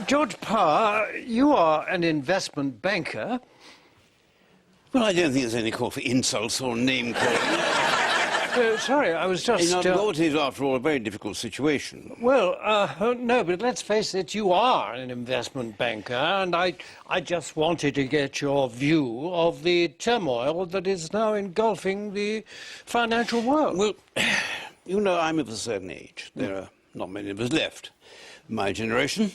George Parr, you are an investment banker. Well, I don't think there's any call for insults or name-calling. Sorry, I was just... What is, after all, a very difficult situation. Well, no, but let's face it, you are an investment banker, and I just wanted to get your view of the turmoil that is now engulfing the financial world. Well, you know, I'm of a certain age. There are not many of us left, my generation.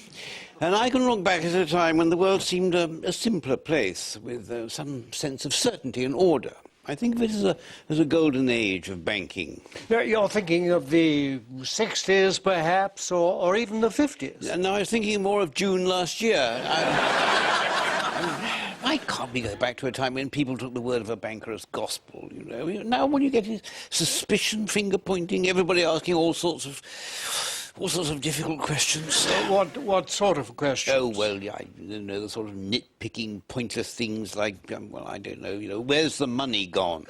And I can look back at a time when the world seemed a simpler place, with some sense of certainty and order. I think of it as a golden age of banking. You're thinking of the 60s, perhaps, or even the 50s? No, I was thinking more of June last year. Why can't we go back to a time when people took the word of a banker as gospel, you know? Now when you get suspicion, finger-pointing, everybody asking all sorts of difficult questions. What sort of questions? Oh, well, yeah, I don't know, the sort of nitpicking, pointless things like, well, I don't know, you know, where's the money gone?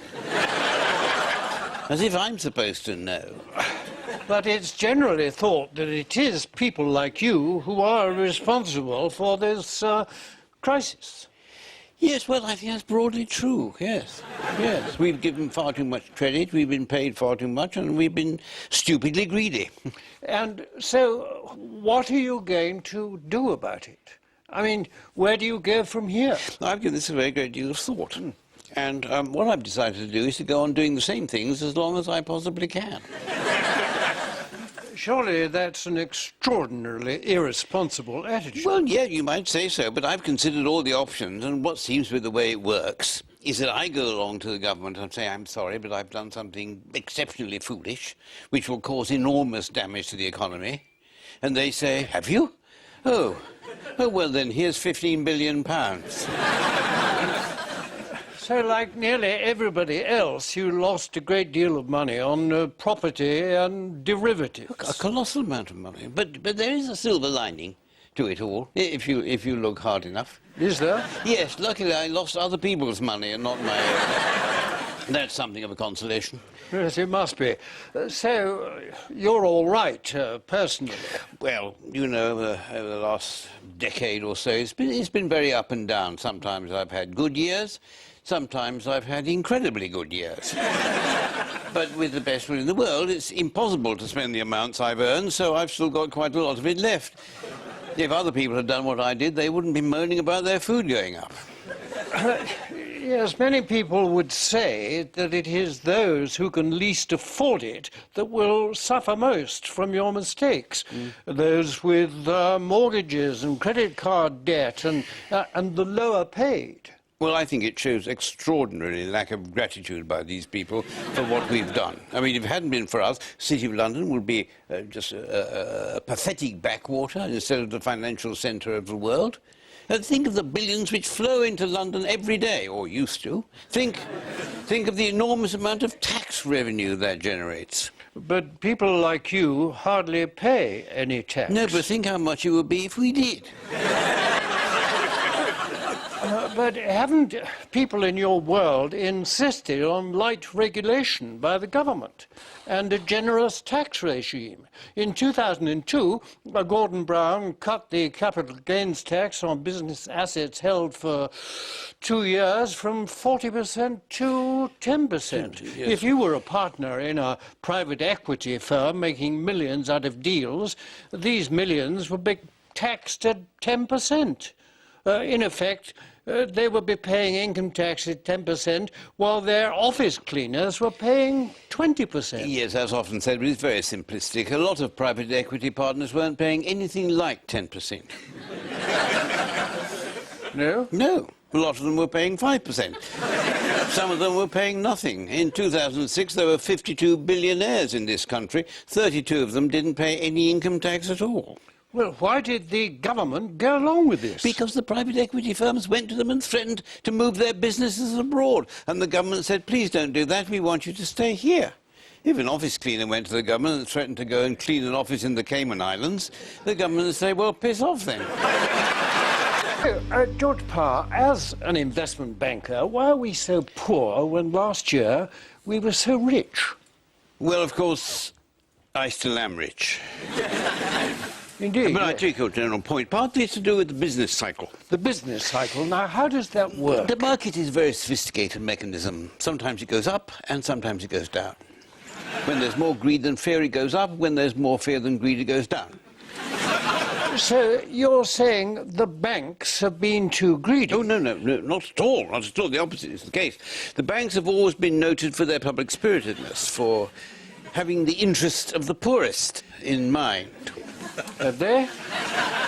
As if I'm supposed to know. But it's generally thought that it is people like you who are responsible for this crisis. Yes, well, I think that's broadly true, yes. Yes, we've given far too much credit, we've been paid far too much, and we've been stupidly greedy. And so, what are you going to do about it? I mean, where do you go from here? I've given this a very great deal of thought. And what I've decided to do is to go on doing the same things as long as I possibly can. Surely that's an extraordinarily irresponsible attitude. Well, yeah, you might say so, but I've considered all the options, and what seems to be the way it works is that I go along to the government and say, I'm sorry, but I've done something exceptionally foolish, which will cause enormous damage to the economy. And they say, have you? Oh, well then, here's £15 billion. So, like nearly everybody else, you lost a great deal of money on property and derivatives. A colossal amount of money. But there is a silver lining to it all, if you look hard enough. Is there? Yes, luckily I lost other people's money and not my own. That's something of a consolation. Yes, it must be. So, you're all right, personally? Well, you know, over the last decade or so, it's been very up and down. Sometimes I've had good years. Sometimes I've had incredibly good years. But with the best will in the world, it's impossible to spend the amounts I've earned, so I've still got quite a lot of it left. If other people had done what I did, they wouldn't be moaning about their food going up. Yes, many people would say that it is those who can least afford it that will suffer most from your mistakes. Those with mortgages and credit card debt and the lower paid. Well, I think it shows extraordinary lack of gratitude by these people for what we've done. I mean, if it hadn't been for us, the City of London would be just a pathetic backwater instead of the financial centre of the world. Think of the billions which flow into London every day, or used to. Think of the enormous amount of tax revenue that generates. But people like you hardly pay any tax. No, but think how much it would be if we did. But haven't people in your world insisted on light regulation by the government and a generous tax regime? In 2002, Gordon Brown cut the capital gains tax on business assets held for 2 years from 40% to 10%. Yes. If you were a partner in a private equity firm making millions out of deals, these millions would be taxed at 10%. In effect, they would be paying income tax at 10%, while their office cleaners were paying 20%. Yes, as often said, but it's very simplistic. A lot of private equity partners weren't paying anything like 10%. No? No. A lot of them were paying 5%. Some of them were paying nothing. In 2006, there were 52 billionaires in this country. 32 of them didn't pay any income tax at all. Well, why did the government go along with this? Because the private equity firms went to them and threatened to move their businesses abroad. And the government said, please don't do that, we want you to stay here. If an office cleaner went to the government and threatened to go and clean an office in the Cayman Islands, the government would say, well, piss off then. George Parr, as an investment banker, why are we so poor when last year we were so rich? Well, of course, I still am rich. Indeed. But I Yes. take your general point. Partly it's to do with the business cycle. The business cycle. Now, how does that work? The market is a very sophisticated mechanism. Sometimes it goes up and sometimes it goes down. When there's more greed than fear, it goes up. When there's more fear than greed, it goes down. So you're saying the banks have been too greedy? Oh, no, not at all. Not at all. The opposite is the case. The banks have always been noted for their public spiritedness, for having the interest of the poorest in mind. Have they?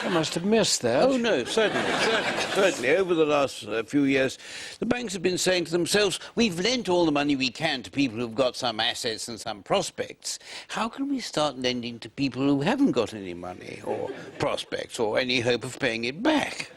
I must have missed that. Oh, no, certainly. Over the last few years, the banks have been saying to themselves, we've lent all the money we can to people who've got some assets and some prospects. How can we start lending to people who haven't got any money or prospects or any hope of paying it back?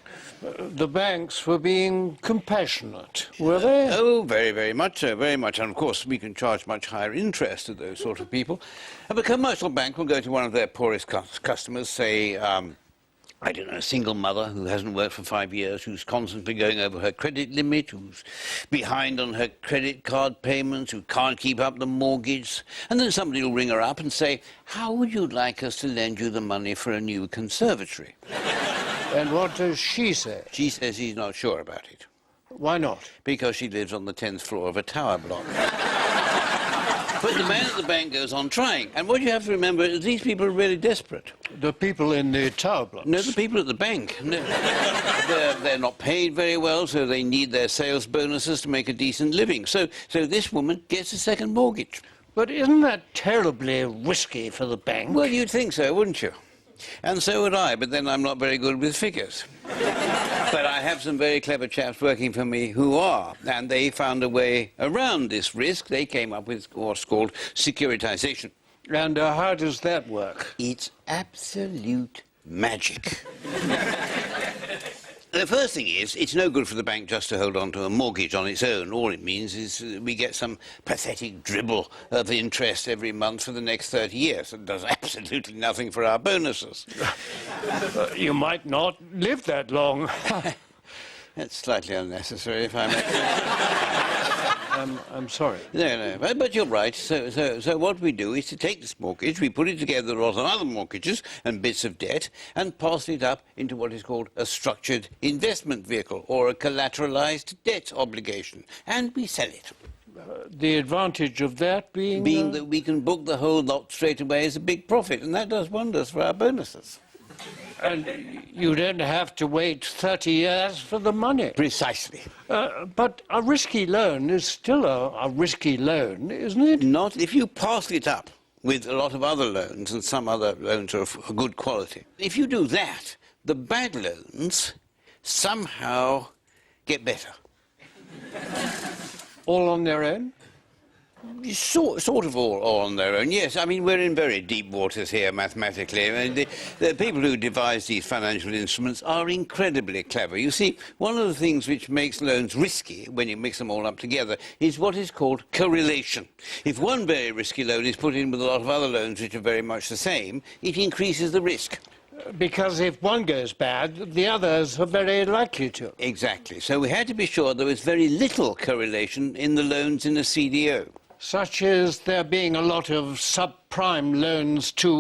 The banks were being compassionate, were they? Oh, very, very much so, very much. And of course, we can charge much higher interest to those sort of people. And a commercial bank will go to one of their poorest customers, say, I don't know, a single mother who hasn't worked for 5 years, who's constantly going over her credit limit, who's behind on her credit card payments, who can't keep up the mortgage. And then somebody will ring her up and say, how would you like us to lend you the money for a new conservatory? And what does she say? She says she's not sure about it. Why not? Because she lives on the 10th floor of a tower block. But the man at the bank goes on trying. And what you have to remember is these people are really desperate. The people in the tower blocks? No, the people at the bank. No. They're not paid very well, so they need their sales bonuses to make a decent living. So this woman gets a second mortgage. But isn't that terribly risky for the bank? Well, you'd think so, wouldn't you? And so would I, but then I'm not very good with figures. But I have some very clever chaps working for me who are, and they found a way around this risk. They came up with what's called securitization. And how does that work? It's absolute magic. The first thing is, it's no good for the bank just to hold on to a mortgage on its own. All it means is we get some pathetic dribble of interest every month for the next 30 years. It does absolutely nothing for our bonuses. You might not live that long. That's slightly unnecessary, if I may. I'm sorry. No, but you're right. So what we do is to take this mortgage, we put it together with other mortgages and bits of debt, and pass it up into what is called a structured investment vehicle, or a collateralized debt obligation, and we sell it. The advantage of that being... Being that we can book the whole lot straight away as a big profit, and that does wonders for our bonuses. And you don't have to wait 30 years for the money. Precisely. But a risky loan is still a risky loan, isn't it? Not if you pass it up with a lot of other loans, and some other loans are of good quality. If you do that, the bad loans somehow get better. All on their own? Sort of all on their own, yes. I mean, we're in very deep waters here, mathematically. I mean, the people who devise these financial instruments are incredibly clever. You see, one of the things which makes loans risky, when you mix them all up together, is what is called correlation. If one very risky loan is put in with a lot of other loans which are very much the same, it increases the risk. Because if one goes bad, the others are very likely to. Exactly. So we had to be sure there was very little correlation in the loans in a CDO. Such as there being a lot of subprime loans to